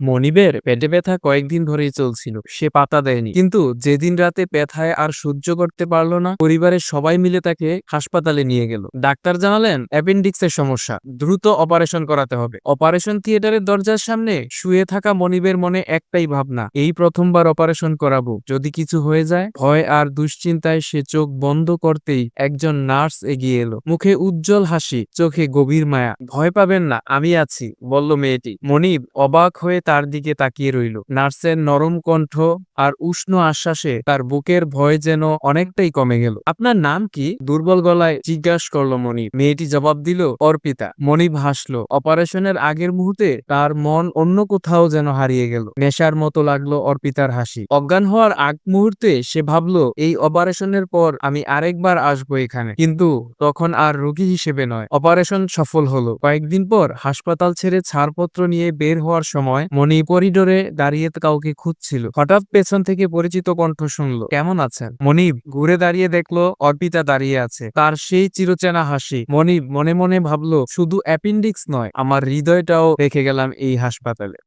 মনিবের পেটে ব্যথা কয়েকদিন ধরেই চলছিল, সে পাতা দেয়নি। কিন্তু যেদিন রাতে ব্যথায় আর সহ্য করতে পারল না, পরিবারের সবাই মিলে তাকে হাসপাতালে নিয়ে গেল। ডাক্তার জানালেন অ্যাপেন্ডিক্সের সমস্যা, দ্রুত অপারেশন করাতে হবে। অপারেশন থিয়েটারের দরজার সামনে শুয়ে থাকা মনিবের মনে একটাই ভাবনা, এই প্রথমবার অপারেশন করাবো, যদি কিছু হয়ে যায়। ভয় আর দুশ্চিন্তায় সে চোখ বন্ধ করতেই একজন নার্স এগিয়ে এলো, মুখে উজ্জ্বল হাসি, চোখে গভীর মায়া। ভয় পাবেন না, আমি আছি, বলল মেয়েটি। মনিব অবাক হয়ে তার দিকে তাকিয়ে রইল। নার্সের নরম কণ্ঠ আর উষ্ণ আশ্বাসে তার বুকের ভয় যেন অনেকটাই কমে গেল। আপনার নাম কি? দুর্বল গলায় জিজ্ঞাসা করলো মনিব। মেয়েটি জবাব দিল, অর্পিতা। মনিব হাসলো। অপারেশনের আগের মুহূর্তে তার মন অন্য কোথাও যেন হারিয়ে গেল। নেশার মতো লাগলো অর্পিতার হাসি। অজ্ঞান হওয়ার আগ মুহূর্তে সে ভাবলো, এই অপারেশনের পর আমি আরেকবার আসবো এখানে, কিন্তু তখন আর রোগী হিসেবে নয়। অপারেশন সফল হলো। কয়েকদিন পর হাসপাতাল ছেড়ে ছাড়পত্র নিয়ে বের হওয়ার সময় মনি করিডোরে দাঁড়িয়ে কাউকে খুঁজছিল। হঠাৎ পেছন থেকে পরিচিত কণ্ঠ শুনলো, কেমন আছেন? মনিব ঘুরে দাঁড়িয়ে দেখলো অর্পিতা দাঁড়িয়ে আছে, তার সেই চিরচেনা হাসি। মনিব মনে মনে ভাবলো, শুধু অ্যাপেন্ডিক্স নয়, আমার হৃদয়টাও রেখে গেলাম এই হাসপাতালে।